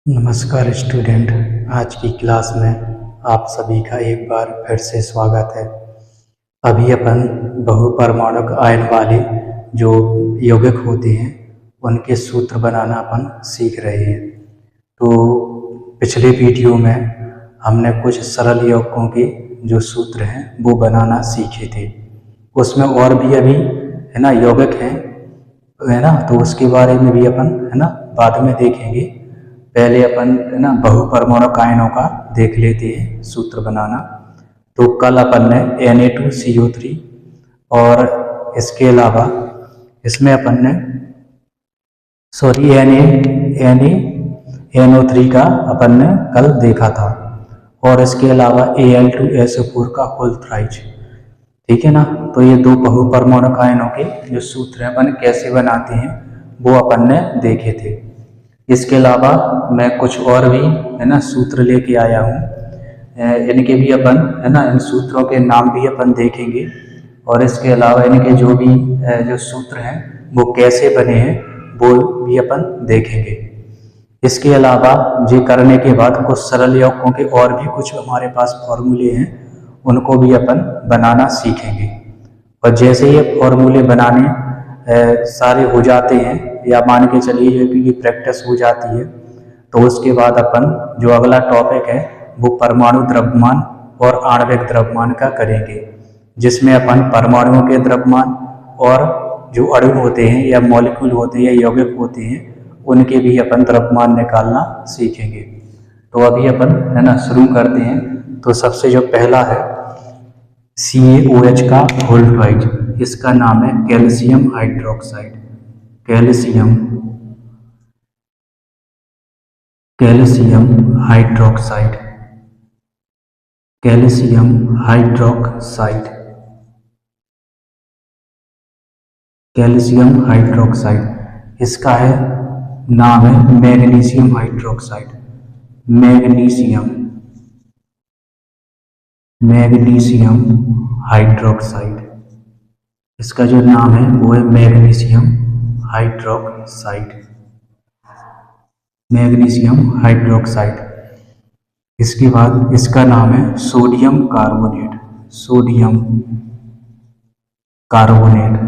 नमस्कार स्टूडेंट। आज की क्लास में आप सभी का एक बार फिर से स्वागत है। अभी अपन बहुपरमाणुक आयन वाले जो यौगिक होते हैं उनके सूत्र बनाना अपन सीख रहे हैं। तो पिछले वीडियो में हमने कुछ सरल यौगिकों के जो सूत्र हैं वो बनाना सीखे थे। उसमें और भी अभी है ना यौगिक हैं, है ना, तो उसके बारे में भी अपन है ना बाद में देखेंगे। पहले अपन है ना बहुपरमाणुक आयनों का देख लेते हैं सूत्र बनाना। तो कल अपन ने Na2CO3 और इसके अलावा इसमें अपन ने NaNO3 का अपन ने कल देखा था, और इसके अलावा Al2SO4 का होल थ्राइज। ठीक है ना। तो ये दो बहुपरमाणुक आयनों के जो सूत्र हैं अपन कैसे बनाते हैं वो अपन ने देखे थे। इसके अलावा मैं कुछ और भी है ना सूत्र लेके आया हूँ। इनके भी अपन है ना इन सूत्रों के नाम भी अपन देखेंगे, और इसके अलावा इनके जो भी जो सूत्र हैं वो कैसे बने हैं वो भी अपन देखेंगे। इसके अलावा ये करने के बाद कुछ सरल यौगिकों के और भी कुछ हमारे पास फॉर्मूले हैं, उनको भी अपन बनाना सीखेंगे। और जैसे ये फॉर्मूले बनाने सारे हो जाते हैं, या मान के चलिए कि प्रैक्टिस हो जाती है, तो उसके बाद अपन जो अगला टॉपिक है वो परमाणु द्रव्यमान और आणविक द्रव्यमान का करेंगे, जिसमें अपन परमाणुओं के द्रव्यमान और जो अणु होते हैं या मॉलिक्यूल होते हैं या यौगिक होते हैं उनके भी अपन द्रव्यमान निकालना सीखेंगे। तो अभी अपन है ना शुरू करते हैं। तो सबसे जो पहला है CaOH का होल थ्राइज, इसका नाम है calcium hydroxide. Calcium hydroxide, calcium hydroxide, calcium hydroxide. इसका है नाम है मैग्नीशियम हाइड्रोक्साइड। मैग्नीशियम हाइड्रोक्साइड, इसका जो नाम है वो है मैग्नीशियम हाइड्रोक्साइड। Magnesium hydroxide. इसके बाद इसका नाम है सोडियम कार्बोनेट। Sodium carbonate.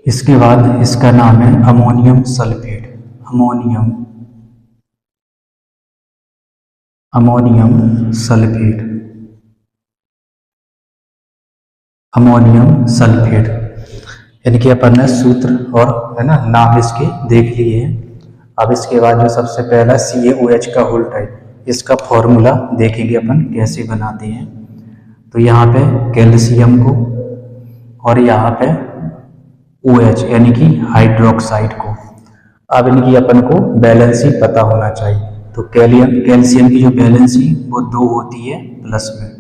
इसके बाद इसका नाम है अमोनियम सल्फेट। Ammonium sulphate. इनके अपन ने सूत्र और है ना नाम इसके देख लिए हैं। अब इसके बाद जो सबसे पहला CaOH का होल थ्राइज, इसका फॉर्मूला देखेंगे अपन कैसे बनाते हैं। तो यहाँ पे कैल्शियम को और यहाँ पे OH यानी कि हाइड्रोक्साइड को, अब इनकी अपन को बैलेंसी पता होना चाहिए। तो कैल्शियम की जो बैलेंसी वो 2 होती है प्लस में,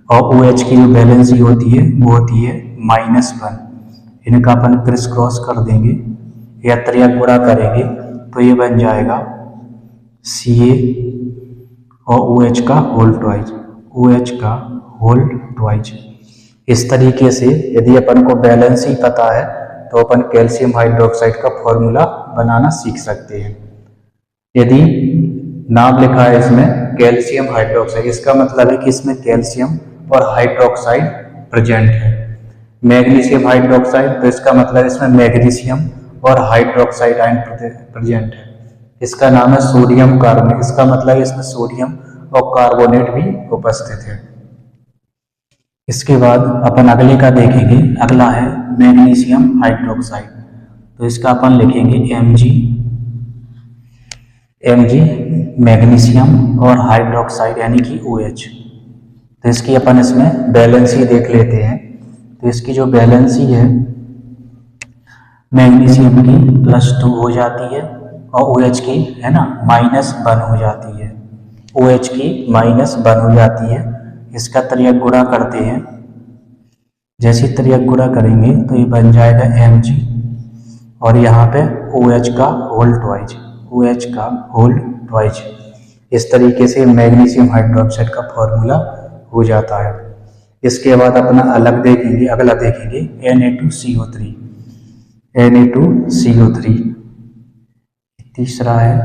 और OH की जो बैलेंसी होती है वो होती है -1। इनका अपन क्रिस क्रॉस कर देंगे या त्रिया गुणा करेंगे तो ये बन जाएगा Ca और OH का होल ट्वाइज। इस तरीके से यदि अपन को बैलेंस ही पता है तो अपन कैल्शियम हाइड्रोक्साइड का फॉर्मूला बनाना सीख सकते हैं। यदि नाम लिखा है इसमें कैल्शियम हाइड्रोक्साइड, इसका मतलब है कि इसमें कैल्शियम और हाइड्रोक्साइड प्रेजेंट है। मैग्नीशियम हाइड्रोक्साइड, तो इसका मतलब इसमें मैग्नीशियम और हाइड्रोक्साइड आयन प्रेजेंट है। इसका नाम है सोडियम कार्बोनेट, इसका मतलब इसमें सोडियम और कार्बोनेट भी उपस्थित है। इसके बाद अपन अगले का देखेंगे। अगला है मैग्नीशियम हाइड्रोक्साइड, तो इसका अपन लिखेंगे Mg मैग्नीशियम और हाइड्रोक्साइड यानी कि OH। तो इसकी अपन इसमें बैलेंसी देख लेते हैं। तो इसकी जो बैलेंसी है मैग्नीशियम की +2 हो जाती है और OH की है ना -1 हो जाती है। OH की -1 हो जाती है। इसका त्रियक गुणा करते हैं। जैसे त्रियक गुणा करेंगे तो ये बन जाएगा Mg, और यहाँ पे OH का होल ट्वाइज। इस तरीके से मैग्नीशियम हाइड्रोक्साइड का फॉर्मूला हो जाता है। इसके बाद अपना अगला देखेंगे Na2CO3। Na2CO3, तीसरा है,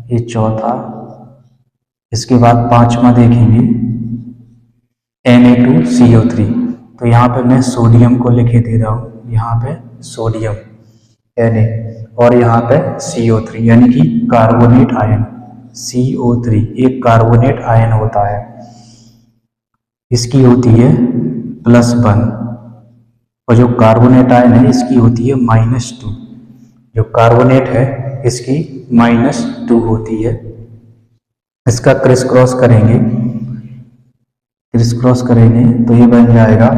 ये चौथा। इसके बाद पांचवा देखेंगे Na2CO3। तो यहाँ पे मैं सोडियम को लिखे दे रहा हूँ, यहाँ पे सोडियम Na, और यहाँ पे CO3 यानी कि कार्बोनेट आयन। CO3 एक कार्बोनेट आयन होता है, इसकी होती है +1, और जो कार्बोनेट आयन है इसकी होती है -2। जो कार्बोनेट है इसकी -2 होती है। इसका क्रिस क्रॉस करेंगे, तो ये बन जाएगा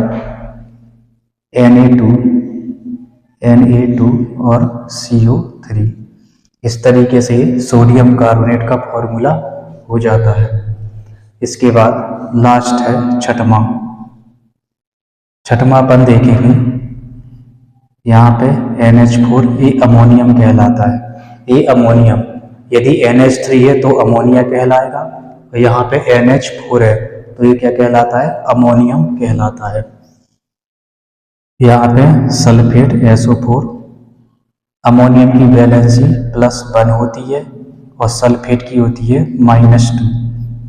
Na2 और CO3। इस तरीके से सोडियम कार्बोनेट का फॉर्मूला हो जाता है। इसके बाद लास्ट है छठवां अपन देखेंगे, यहाँ पे NH4, ये अमोनियम कहलाता है। ये अमोनियम, यदि NH3 है तो अमोनिया कहलाएगा, और यहाँ पे NH4 है तो ये क्या कहलाता है, अमोनियम कहलाता है। यहाँ पे सल्फेट SO4, अमोनियम की वैलेंसी +1 होती है और सल्फेट की होती है -2।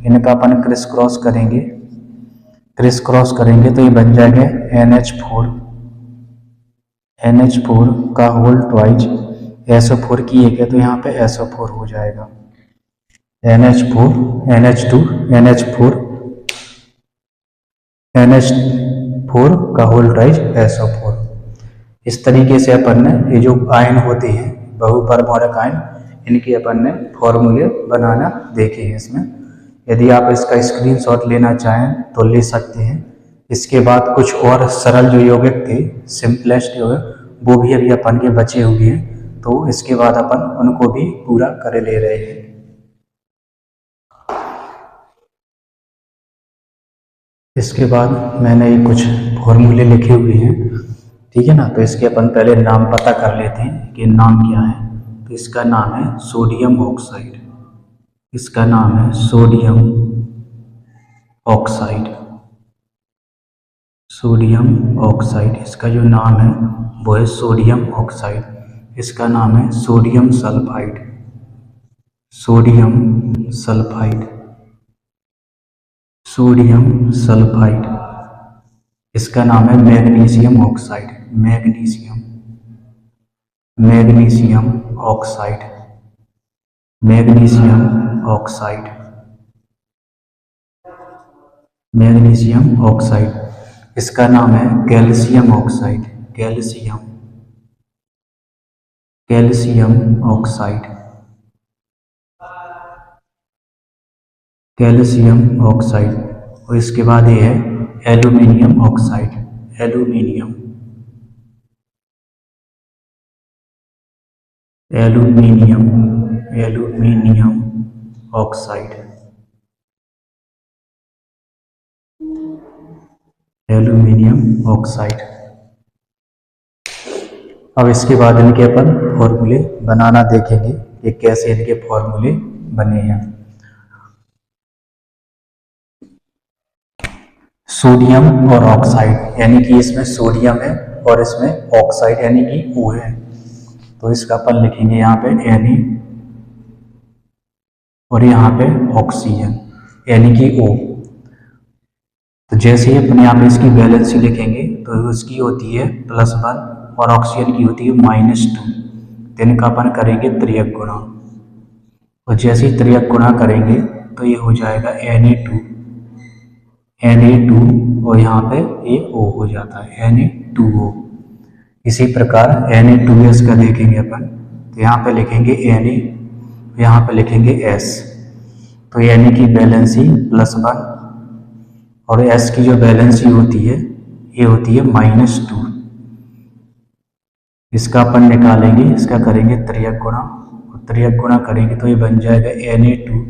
इनका अपन क्रिस क्रॉस करेंगे तो ये बन जाएगा NH4 का होल ट्वाइज, SO4 की एक है तो यहाँ पे SO4 हो जाएगा, NH4 का होल ट्वाइज SO4। इस तरीके से अपन ने ये जो आयन होते हैं बहुपरमाणुक आयन, इनके अपन ने फॉर्मूले बनाना देखे हैं इसमें। यदि आप इसका स्क्रीनशॉट लेना चाहें तो ले सकते हैं। इसके बाद कुछ और सरल जो यौगिक थे, सिंपलेस्ट यौगिक, वो भी अभी अपन के बचे हुए हैं, तो इसके बाद अपन उनको भी पूरा कर ले रहे हैं। इसके बाद मैंने ये कुछ फॉर्मूले लिखे हुए हैं, ठीक है ना। तो इसके अपन पहले नाम पता कर लेते हैं कि नाम क्या है। तो इसका नाम है सोडियम ऑक्साइड, इसका नाम है सोडियम ऑक्साइड। इसका जो नाम है वो है सोडियम ऑक्साइड। इसका नाम है सोडियम सल्फाइड। इसका नाम है मैग्नीशियम ऑक्साइड। इसका नाम है कैल्शियम ऑक्साइड। और इसके बाद ये है एल्यूमिनियम ऑक्साइड। अब इसके बाद इनके अपन फॉर्मूले बनाना देखेंगे कि कैसे इनके फॉर्मूले बने हैं। सोडियम और ऑक्साइड, यानी कि इसमें सोडियम है और इसमें ऑक्साइड यानी कि O है, तो इसका अपन लिखेंगे यहाँ पे Na और यहाँ पे ऑक्सीजन यानी कि O। तो जैसे ही अपन यहाँ पे इसकी वैलेंसी लिखेंगे तो उसकी होती है +1 और ऑक्सीजन की होती है -2। तो इनका अपन करेंगे त्रियक गुणा, और जैसे ही त्रियक गुणा करेंगे तो ये हो जाएगा Na2 और यहाँ पे ये O हो जाता है Na2O। इसी प्रकार Na2S का देखेंगे अपन, तो यहाँ पे लिखेंगे Na, यहाँ पे लिखेंगे S। तो Na की वैलेंसी +1 और S की जो वैलेंसी होती है ये होती है -2। इसका अपन निकालेंगे, इसका करेंगे त्रियक गुणा, और त्रियक गुणा करेंगे तो ये बन जाएगा Na2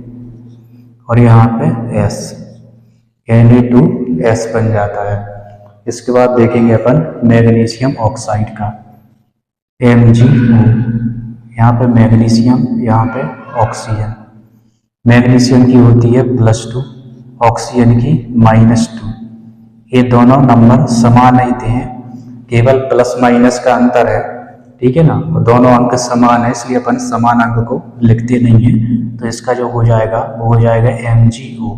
और यहाँ पे S, Na2S बन जाता है। इसके बाद देखेंगे अपन मैग्नीशियम ऑक्साइड का, MgO। यहाँ पे मैग्नीशियम, यहाँ पे ऑक्सीजन। मैग्नीशियम की होती है +2, ऑक्सीजन की -2। ये दोनों नंबर समान नहीं थे, केवल +- का अंतर है। ठीक है ना, और दोनों अंक समान है इसलिए अपन समान अंक को लिखते नहीं है। तो इसका जो हो जाएगा वो हो जाएगा MgO।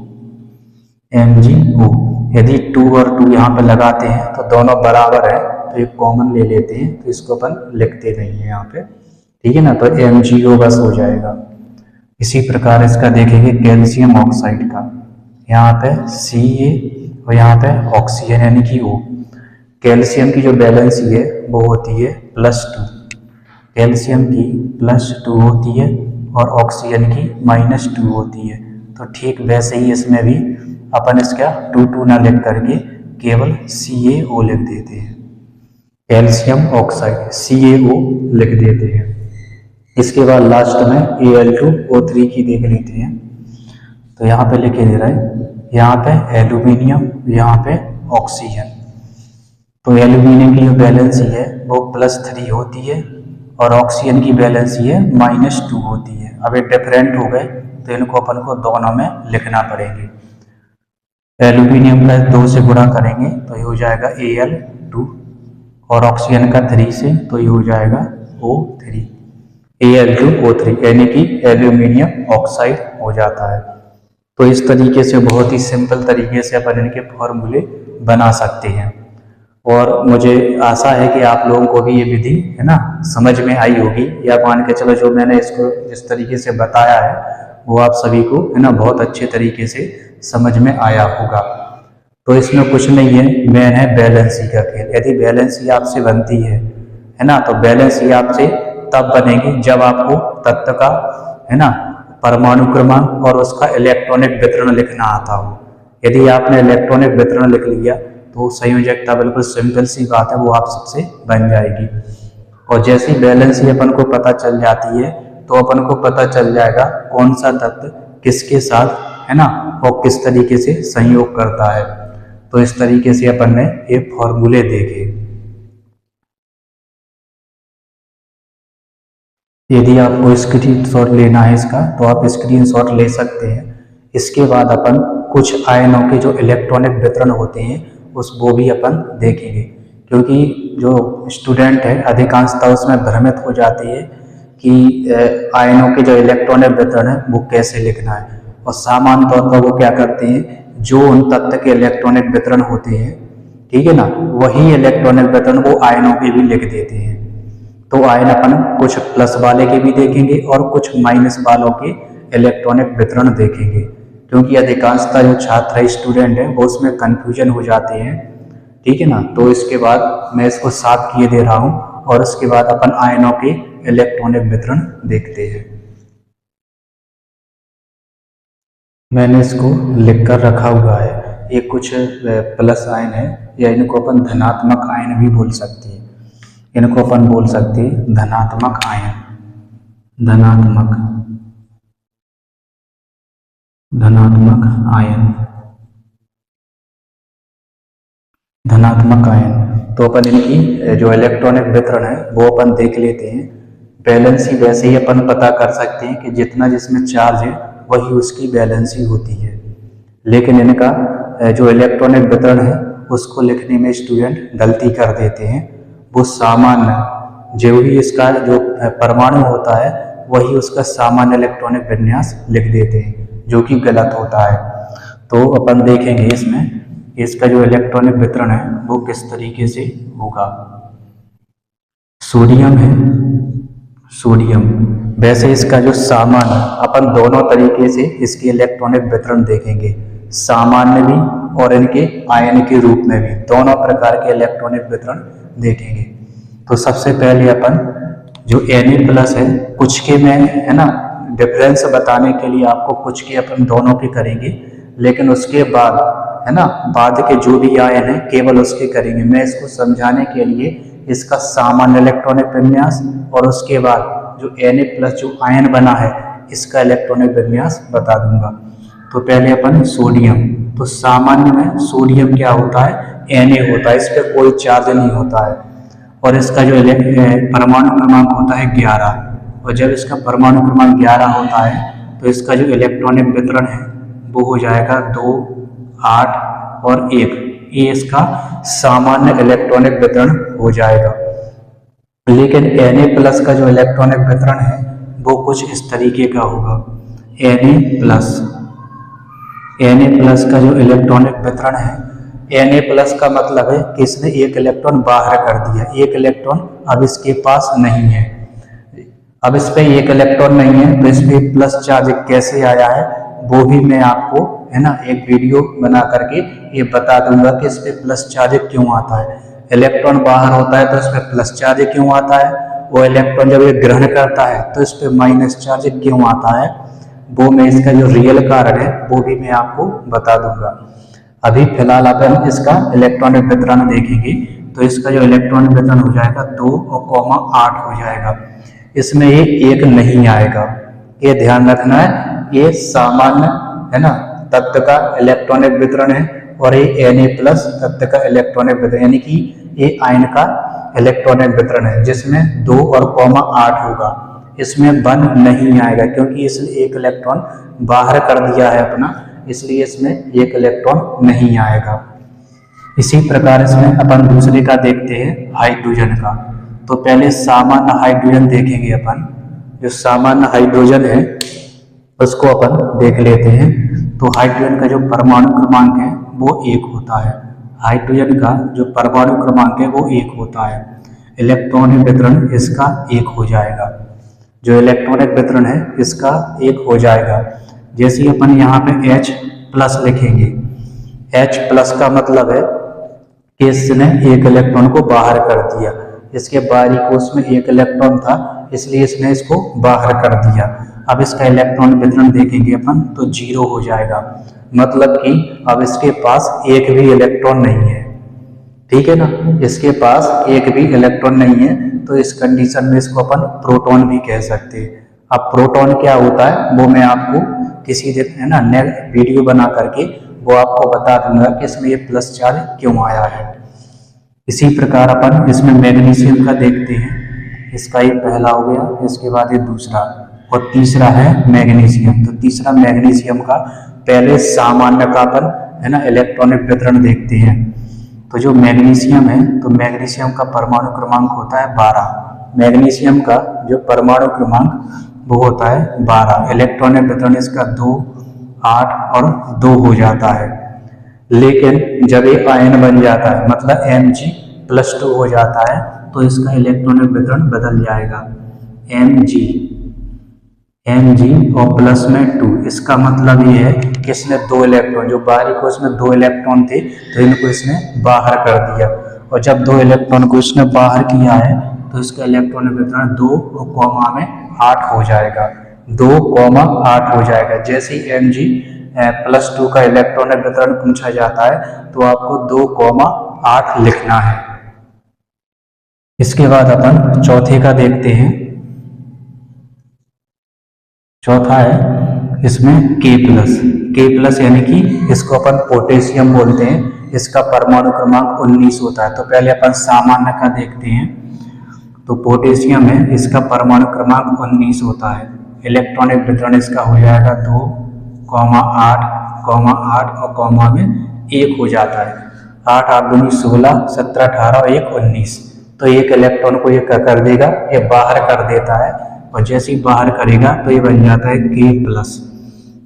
MgO यदि 2 और 2 यहाँ पे लगाते हैं तो दोनों बराबर है, तो एक कॉमन ले लेते हैं, तो इसको अपन लिखते नहीं है यहाँ पे, ठीक है ना। तो MgO बस हो जाएगा। इसी प्रकार इसका देखेंगे कैल्शियम ऑक्साइड का, यहाँ पे Ca और यहाँ पे ऑक्सीजन यानी कि O। कैल्शियम की जो बैलेंसी है वो होती है +2, कैल्शियम की +2 होती है और ऑक्सीजन की -2 होती है। तो ठीक वैसे ही इसमें भी अपन इसका 2 ना लिख करके केवल CaO लिख देते हैं, कैल्शियम ऑक्साइड CaO लिख देते हैं। इसके बाद लास्ट में Al2O3 की देख लेते हैं। तो यहाँ पे लिखे दे रहा है, यहाँ पे एल्यूमिनियम, यहाँ पे ऑक्सीजन। तो एल्यूमिनियम की जो बैलेंसी है वो +3 होती है और ऑक्सीजन की बैलेंसी है -2 होती है। अब ये डिफरेंट हो गए तो इनको अपन को दोनों में लिखना पड़ेंगे। एल्यूमिनियम का 2 से गुणा करेंगे तो ये हो जाएगा Al2 और ऑक्सीजन का 3 से तो ये हो जाएगा O3, Al2O3 यानी कि एल्यूमिनियम ऑक्साइड हो जाता है। तो इस तरीके से बहुत ही सिंपल तरीके से अपन इनके फॉर्मूले बना सकते हैं। और मुझे आशा है कि आप लोगों को भी ये विधि है ना समझ में आई होगी, या मान के चलो जो मैंने इसको जिस तरीके से बताया है वो आप सभी को है ना बहुत अच्छे तरीके से समझ में आया होगा। तो इसमें कुछ नहीं है, मेन है बैलेंसी का खेल। यदि बैलेंसी आपसे बनती है ना, तो बैलेंसी आपसे तब बनेगी जब आपको तत्व का है ना परमाणु क्रमांक और उसका इलेक्ट्रॉनिक वितरण लिखना आता हो। यदि आपने इलेक्ट्रॉनिक वितरण लिख लिया तो संयोजकता बिल्कुल सिंपल सी बात है, वो आप सबसे बन जाएगी। और जैसी बैलेंसी अपन को पता चल जाती है तो अपन को पता चल जाएगा कौन सा तत्व किसके साथ है ना और किस तरीके से संयोग करता है। तो इस तरीके से अपन ने ये फॉर्मूले देखे। यदि आपको स्क्रीनशॉट लेना है इसका तो आप स्क्रीनशॉट ले सकते हैं। इसके बाद अपन कुछ आयनों के जो इलेक्ट्रॉनिक वितरण होते हैं वो भी अपन देखेंगे, क्योंकि जो स्टूडेंट है अधिकांशतः उसमें भ्रमित हो जाती है कि आयनों के जो इलेक्ट्रॉनिक वितरण है वो कैसे लिखना है। और सामान्य तौर पर वो क्या करते हैं, जो उन तत्व के इलेक्ट्रॉनिक वितरण होते हैं, ठीक है ना, वही इलेक्ट्रॉनिक वितरण वो आयनों के भी लिख देते हैं। तो आयन अपन कुछ प्लस वाले के भी देखेंगे और कुछ माइनस वालों के इलेक्ट्रॉनिक वितरण देखेंगे, क्योंकि अधिकांशतः जो छात्र स्टूडेंट है वो उसमें कंफ्यूजन हो जाते हैं, ठीक है ना। तो इसके बाद मैं इसको साफ किए दे रहा हूँ और उसके बाद अपन आयनों के इलेक्ट्रॉनिक वितरण देखते हैं। मैंने इसको लिख कर रखा हुआ है, ये कुछ प्लस आयन है या इनको अपन धनात्मक आयन भी बोल सकते हैं। इनको अपन बोल सकते हैं धनात्मक आयन, धनात्मक आयन, धनात्मक आयन। तो अपन इनकी जो इलेक्ट्रॉनिक वितरण है वो अपन देख लेते हैं। बैलेंसी वैसे ही अपन पता कर सकते हैं कि जितना जिसमें चार्ज है वही उसकी बैलेंसी होती है, लेकिन इनका जो इलेक्ट्रॉनिक वितरण है उसको लिखने में स्टूडेंट गलती कर देते हैं। वो सामान्य जो भी इसका जो परमाणु होता है वही उसका सामान्य इलेक्ट्रॉनिक विन्यास लिख देते हैं, जो कि गलत होता है। तो अपन देखेंगे इसमें इसका जो इलेक्ट्रॉनिक वितरण है वो किस तरीके से होगा। सोडियम है, सोडियम वैसे इसका जो सामान्य अपन दोनों तरीके से इसके इलेक्ट्रॉनिक वितरण देखेंगे, सामान्य भी और इनके आयन के रूप में भी, दोनों प्रकार के इलेक्ट्रॉनिक वितरण देखेंगे। तो सबसे पहले अपन जो Na+ है कुछ के में है ना डिफरेंस बताने के लिए आपको कुछ के अपन दोनों के करेंगे, लेकिन उसके बाद है ना बाद के जो भी आयन है केवल उसके करेंगे। मैं इसको समझाने के लिए इसका सामान्य इलेक्ट्रॉनिक विन्यास और उसके बाद जो Na+ जो आयन बना है इसका इलेक्ट्रॉनिक विन्यास बता दूंगा। तो पहले अपन सोडियम, तो सामान्य में सोडियम क्या होता है Na होता है, इस पर कोई चार्ज नहीं होता है और इसका जो परमाणु क्रमांक होता है 11। और जब इसका परमाणु क्रमांक 11 होता है तो इसका जो इलेक्ट्रॉनिक वितरण है वो हो जाएगा 2, 8 और 1। ये इसका सामान्य इलेक्ट्रॉनिक वितरण हो जाएगा। लेकिन Na+ का जो इलेक्ट्रॉनिक वितरण है वो कुछ इस तरीके का होगा। Na+ का जो इलेक्ट्रॉनिक वितरण है, Na+ का मतलब है कि इसने एक इलेक्ट्रॉन बाहर कर दिया, एक इलेक्ट्रॉन अब इसके पास नहीं है। अब इस पे एक इलेक्ट्रॉन नहीं है तो इस पे प्लस चार्ज कैसे आया है वो भी मैं आपको, है ना, एक वीडियो बना करके ये बता दूंगा कि इस पे प्लस चार्ज क्यों आता है। इलेक्ट्रॉन बाहर होता है तो इस पे प्लस चार्ज क्यों आता है, वो इलेक्ट्रॉन जब ये ग्रहण करता है तो इस पे माइनस चार्ज क्यों आता है, वो मैं इसका जो रियल कारण है वो भी मैं आपको बता दूंगा। अभी फिलहाल अपन इसका इलेक्ट्रॉनिक वितरण देखेंगे। तो इसका जो इलेक्ट्रॉनिक वितरण हो जाएगा 2,8 हो जाएगा। इसमें ये एक नहीं आएगा, ये ध्यान रखना है। ये सामान्य, है ना, तत्व का इलेक्ट्रॉनिक वितरण है और ये Na+ तत्व का इलेक्ट्रॉनिक वितरण, यानी कि ये आयन का इलेक्ट्रॉनिक वितरण है जिसमें 2 और 8 होगा। इसमें 1 नहीं आएगा क्योंकि इसने एक इलेक्ट्रॉन बाहर कर दिया है अपना, इसलिए इसमें एक इलेक्ट्रॉन नहीं आएगा। इसी प्रकार इसमें अपन दूसरे का देखते हैं, हाइड्रोजन का। तो पहले सामान्य हाइड्रोजन देखेंगे अपन। जो सामान्य हाइड्रोजन है उसको अपन देख लेते हैं। तो हाइड्रोजन का जो परमाणु क्रमांक है वो 1 होता है। हाइड्रोजन का जो परमाणु क्रमांक है वो 1 होता है। इलेक्ट्रॉनिक वितरण इसका 1 हो जाएगा। जो इलेक्ट्रॉनिक वितरण है इसका 1 हो जाएगा। जैसे ही अपन यहाँ पे H+ लिखेंगे, H+ का मतलब है कि इसने एक इलेक्ट्रॉन को बाहर कर दिया। इसके बाहरी कोश में एक इलेक्ट्रॉन था इसलिए इसने इसको बाहर कर दिया। अब इसका इलेक्ट्रॉन वितरण देखेंगे अपन तो 0 हो जाएगा, मतलब कि अब इसके पास एक भी इलेक्ट्रॉन नहीं है। ठीक है ना, इसके पास एक भी इलेक्ट्रॉन नहीं है। तो इस कंडीशन में इसको अपन प्रोटॉन भी कह सकते हैं। अब प्रोटॉन क्या होता है वो मैं आपको किसी दिन, है ना, नेक्स्ट वीडियो बना करके वो आपको बता दूंगा कि इसमें ये प्लस चार्ज क्यों आया है। इसी प्रकार अपन इसमें मैग्नीशियम का देखते हैं। इसका ये पहला हो गया, इसके बाद ये दूसरा और तीसरा है मैग्नीशियम। तो तीसरा मैग्नीशियम का पहले सामान्य का अपन, है ना, इलेक्ट्रॉनिक वितरण देखते हैं। तो जो मैग्नीशियम है तो मैग्नीशियम का परमाणु क्रमांक होता है 12। मैग्नीशियम का जो परमाणु क्रमांक वो होता है 12। इलेक्ट्रॉनिक वितरण इसका 2, 8 और 2 हो जाता है। लेकिन जब ये आयन बन जाता है, मतलब Mg+2 हो जाता है, तो इसका इलेक्ट्रॉनिक वितरण बदल जाएगा। Mg और प्लस में 2। इसका मतलब ये है कि इसने 2 इलेक्ट्रॉन, जो बाहरी कोश में 2 इलेक्ट्रॉन थे तो इनको इसने बाहर कर दिया। और जब 2 इलेक्ट्रॉन को इसने बाहर किया है तो इसका इलेक्ट्रॉनिक वितरण 2 और कॉमा में 8 हो जाएगा। 2,8 हो जाएगा। जैसे ही Mg+2 का इलेक्ट्रॉनिक वितरण पूछा जाता है तो आपको 2,8 लिखना है। इसके बाद अपन चौथे का देखते हैं। चौथा है इसमें K+, यानी कि इसको अपन पोटेशियम बोलते हैं। इसका परमाणु क्रमांक 19 होता है। तो पहले अपन सामान्य का देखते हैं। तो पोटेशियम है, इसका परमाणु क्रमांक 19 होता है। इलेक्ट्रॉनिक वितरण इसका हो जाएगा 2,8, 8 और कॉमा में 1 हो जाता है। 8 8 दूनी 16, 17 18 और 1 19। तो एक इलेक्ट्रॉन को ये क्या कर देगा, ये बाहर कर देता है। और जैसे ही बाहर करेगा तो ये बन जाता है K+।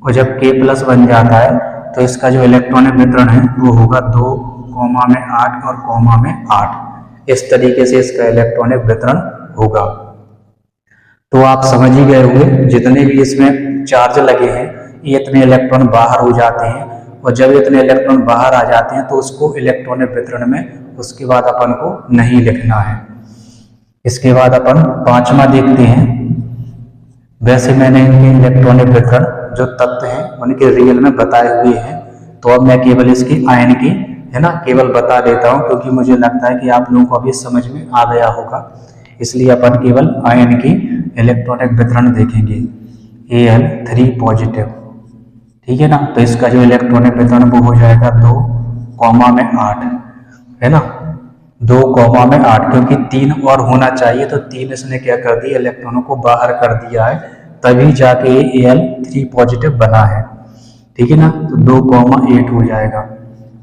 और जब K+ बन जाता है तो इसका जो इलेक्ट्रॉनिक वितरण है वो होगा 2, कॉमा में 8 और कॉमा में 8। इस तरीके से इसका इलेक्ट्रॉनिक वितरण होगा। तो आप समझ ही गए होंगे, जितने भी इसमें चार्ज लगे हैं ये इतने इलेक्ट्रॉन बाहर हो जाते हैं। और जब इतने इलेक्ट्रॉन बाहर आ जाते हैं तो उसको इलेक्ट्रॉनिक वितरण में उसके बाद अपन को नहीं लिखना है। इसके बाद अपन पांचवा देखते हैं। वैसे मैंने इनके इलेक्ट्रॉनिक वितरण जो तत्व हैं उनके रियल में बताए हुए हैं। तो अब मैं केवल इसके आयन की, है ना, केवल बता देता हूं क्योंकि मुझे लगता है कि आप लोगों को अभी समझ में आ गया होगा। इसलिए अपन केवल आयन की इलेक्ट्रॉनिक वितरण देखेंगे। Al3 पॉजिटिव, ठीक है ना। तो इसका जो इलेक्ट्रॉनिक वितरण वो हो जाएगा 2, कॉमा में 8, है ना, 2, कॉमा में 8। क्योंकि 3 और होना चाहिए तो 3 इसने क्या कर दिया, इलेक्ट्रॉनों को बाहर कर दिया है, तभी जाके ये Al3 पॉजिटिव बना है। ठीक है ना। तो 2,8 हो जाएगा।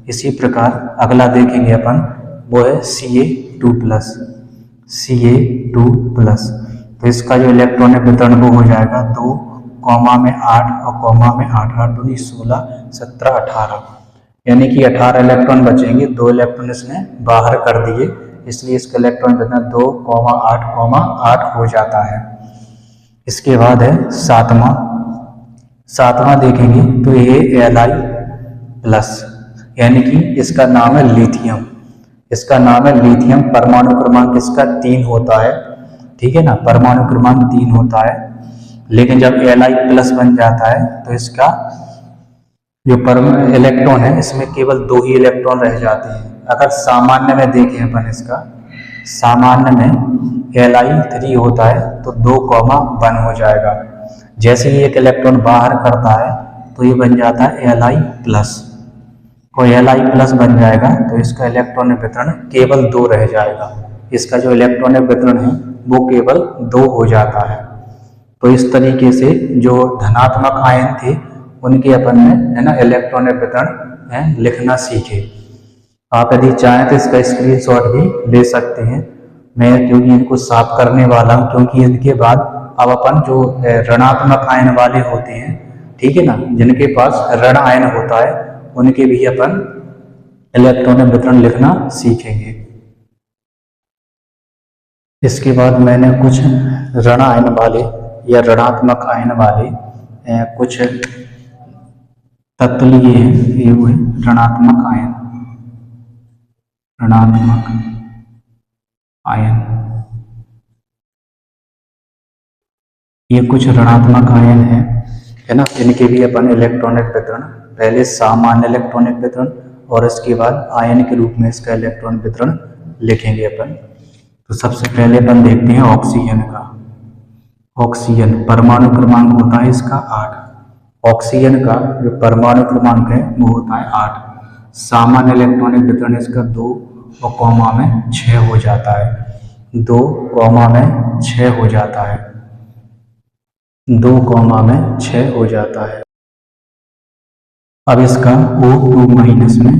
इसी प्रकार अगला देखेंगे अपन, वो है Ca2+। Ca2+। तो इसका जो इलेक्ट्रॉनिक वितरण वो हो जाएगा 2, कॉमा में 8 और कॉमा में 8, 8 दूनी 16, 17, 18, यानी कि 18 इलेक्ट्रॉन बचेंगे। 2 इलेक्ट्रॉन इसने बाहर कर दिए, इसलिए इसका इलेक्ट्रॉन वितरण 2, 8 हो जाता है। इसके बाद है सातवां देखेंगे तो ये Li+, यानी कि इसका नाम है लिथियम। इसका नाम है लिथियम। परमाणु क्रमांक इसका 3 होता है, ठीक है ना, परमाणु क्रमांक 3 होता है। लेकिन जब Li+ बन जाता है तो इसका जो इलेक्ट्रॉन है इसमें केवल 2 ही इलेक्ट्रॉन रह जाते हैं। अगर सामान्य में देखें अपन, इसका सामान्य में Li3 होता है तो 2,1 हो जाएगा। जैसे ही एक इलेक्ट्रॉन बाहर करता है तो ये बन जाता है Li+, और Li+ बन जाएगा तो इसका इलेक्ट्रॉनिक वितरण केवल 2 रह जाएगा। इसका जो इलेक्ट्रॉनिक वितरण है वो केवल 2 हो जाता है। तो इस तरीके से जो धनात्मक आयन थे उनके अपन ने, है ना, इलेक्ट्रॉनिक वितरण लिखना सीखे। आप यदि चाहें तो इसका स्क्रीनशॉट भी ले सकते हैं। मैं क्योंकि इनको साफ करने वाला हूँ, क्योंकि इनके बाद अब अपन जो ऋणात्मक आयन वाले होते हैं, ठीक है ना, जिनके पास ऋण आयन होता है, उनके भी अपन इलेक्ट्रॉनिक वितरण लिखना सीखेंगे। इसके बाद मैंने कुछ ऋण आयन वाले या ऋणात्मक आयन वाले कुछ तत्व लिए हैं। ये हुए ऋणात्मक आयन, ये कुछ ऋणात्मक आयन है ना। इनके भी अपन इलेक्ट्रॉनिक वितरण, पहले सामान्य इलेक्ट्रॉनिक वितरण और इसके बाद आयन के रूप में इसका इलेक्ट्रॉनिक वितरण लिखेंगे अपन। तो सबसे पहले अपन देखते हैं ऑक्सीजन का। ऑक्सीजन परमाणु क्रमांक होता है इसका 8। ऑक्सीजन का जो परमाणु क्रमांक है वो होता है 8। सामान्य इलेक्ट्रॉनिक वितरण इसका 2 और कॉमा में 6 हो जाता है। 2, कॉमा में 6 हो जाता है। 2, कॉमा में 6 हो जाता है। अब इसका O2- में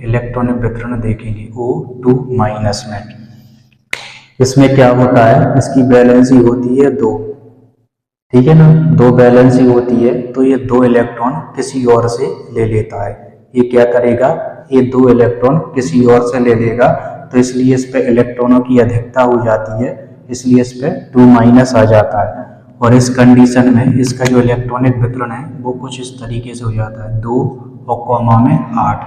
इलेक्ट्रॉनिक वितरण देखेंगे। O2- में इसमें क्या होता है, इसकी वैलेंसी होती है 2, ठीक है ना, 2 वैलेंसी होती है। तो ये 2 इलेक्ट्रॉन किसी और से ले लेता है। ये क्या करेगा, ये 2 इलेक्ट्रॉन किसी और से ले लेगा, तो इसलिए इस पे इलेक्ट्रॉनों की अधिकता हो जाती है, इसलिए इस पे 2- आ जाता है। और इस कंडीशन में इसका जो इलेक्ट्रॉनिक वितरण है वो कुछ इस तरीके से हो जाता है, 2 और कॉमा में 8,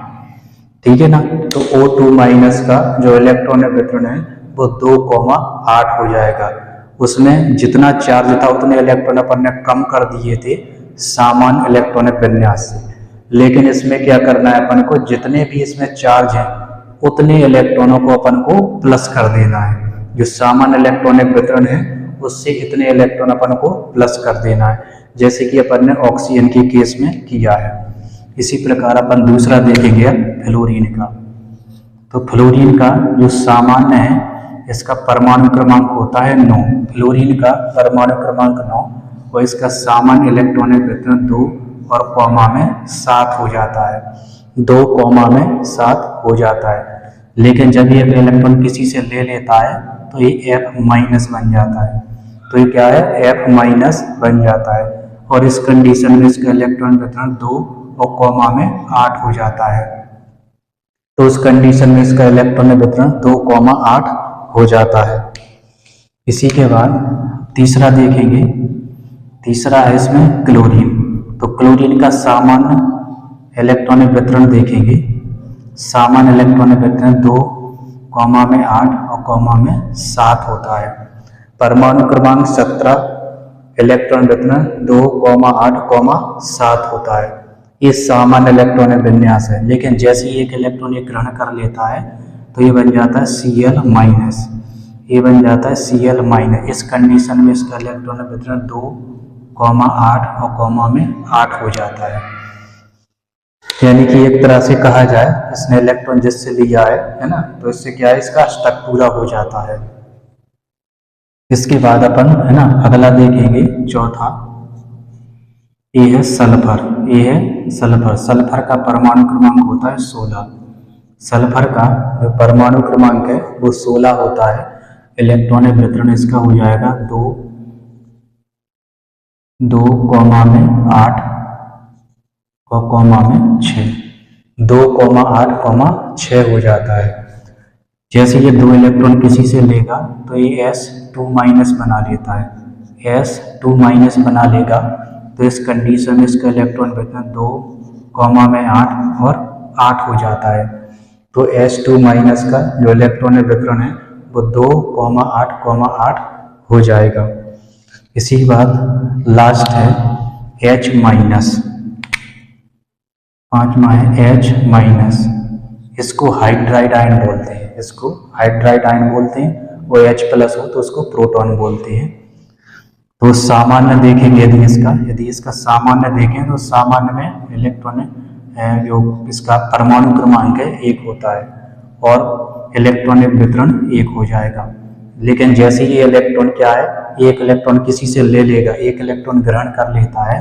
ठीक है ना। तो O2- का जो इलेक्ट्रॉनिक वितरण है वो 2,8 हो जाएगा। उसमें जितना चार्ज था उतने इलेक्ट्रॉन अपन ने कम कर दिए थे सामान्य इलेक्ट्रॉनिक विन्यास से। लेकिन इसमें क्या करना है अपन को, जितने भी इसमें चार्ज हैं उतने इलेक्ट्रॉनों को अपन को प्लस कर देना है। जो सामान्य इलेक्ट्रॉनिक वितरण है उससे इतने इलेक्ट्रॉन अपन को प्लस कर देना है, जैसे कि अपन ने ऑक्सीजन के केस में किया है। इसी प्रकार अपन दूसरा देखेंगे फ्लोरीन का। तो फ्लोरीन का जो सामान्य है इसका परमाणु क्रमांक होता है 9। फ्लोरीन का परमाणु क्रमांक 9 और इसका सामान्य इलेक्ट्रॉनिक वितरण 2 और कॉमा में 7 हो जाता है। 2, कॉमा में 7 हो जाता है। लेकिन जब ये इलेक्ट्रॉन किसी से ले लेता है तो ये F- बन जाता है। तो ये क्या है, F- बन जाता है। और इस कंडीशन में इसका इलेक्ट्रॉन वितरण 2 और कॉमा में 8 हो जाता है। तो उस कंडीशन में इसका इलेक्ट्रॉन वितरण 2,8 हो जाता है। इसी के बाद तीसरा देखेंगे। तीसरा है इसमें क्लोरीन। तो क्लोरीन का सामान्य इलेक्ट्रॉनिक वितरण देखेंगे। सामान्य इलेक्ट्रॉनिक वितरण 2, कॉमा में 8 और कॉमा में 7 होता है। परमाणु क्रमांक 17, इलेक्ट्रॉन वितरण 2, 8, 7 होता है। ये सामान्य इलेक्ट्रॉनिक विन्यास है। लेकिन जैसे ही एक इलेक्ट्रॉन ये ग्रहण कर लेता है तो ये बन जाता है Cl-। ये बन जाता है Cl-। इस कंडीशन में इसका इलेक्ट्रॉनिक वितरण 2, 8 और कॉमा में 8 हो जाता है। यानी कि एक तरह से कहा जाए इसने इलेक्ट्रॉन जिससे लिया है ना, तो इससे क्या है, इसका अष्टक पूरा हो जाता है। इसके बाद अपन, है ना, अगला देखेंगे चौथा। ये है सल्फर। ये है सल्फर। सल्फर का परमाणु क्रमांक होता है 16। सल्फर का जो परमाणु क्रमांक है वो 16 होता है। इलेक्ट्रॉनिक वितरण इसका हो जाएगा 2,8 और कॉमा में 6, 2,8,6 हो जाता है। जैसे ये 2 इलेक्ट्रॉन किसी से लेगा तो ये S2 माइनस बना लेता है, S2 माइनस बना लेगा, तो इस कंडीशन में इसका इलेक्ट्रॉन वितरण 2,8 और 8 हो जाता है। तो S2 माइनस का जो इलेक्ट्रॉन वितरण है वो 2,8,8 हो जाएगा। इसी के बाद लास्ट है H माइनस, 5वां है H माइनस। इसको हाइड्राइड आयन बोलते हैं, इसको हाइड्राइड आयन बोलते हैं, और H प्लस हो तो उसको प्रोटॉन बोलते हैं। तो सामान्य देखेंगे यदि इसका सामान्य देखें तो सामान्य में इलेक्ट्रॉन जो इसका परमाणु क्रमांक है 1 होता है और इलेक्ट्रॉनिक वितरण 1 हो जाएगा। लेकिन जैसे ये इलेक्ट्रॉन क्या है, एक इलेक्ट्रॉन किसी से ले लेगा, एक इलेक्ट्रॉन ग्रहण कर लेता है,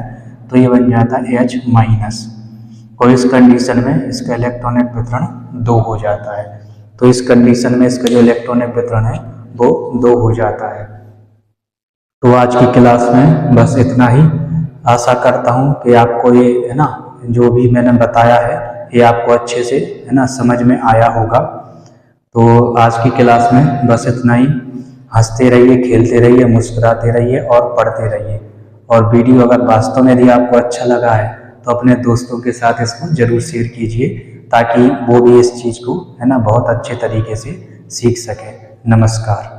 तो ये बन जाता है H माइनस, और इस कंडीशन में इसका इलेक्ट्रॉनिक वितरण 2 हो जाता है। तो इस कंडीशन में इसका जो इलेक्ट्रॉनिक वितरण है वो 2 हो जाता है। तो आज की क्लास में बस इतना ही। आशा करता हूँ कि आपको ये है ना जो भी मैंने बताया है ये आपको अच्छे से है ना समझ में आया होगा। तो आज की क्लास में बस इतना ही। हंसते रहिए, खेलते रहिए, मुस्कुराते रहिए और पढ़ते रहिए। और वीडियो अगर वास्तव में यदि आपको अच्छा लगा है तो अपने दोस्तों के साथ इसको जरूर शेयर कीजिए, ताकि वो भी इस चीज़ को है ना बहुत अच्छे तरीके से सीख सके। नमस्कार।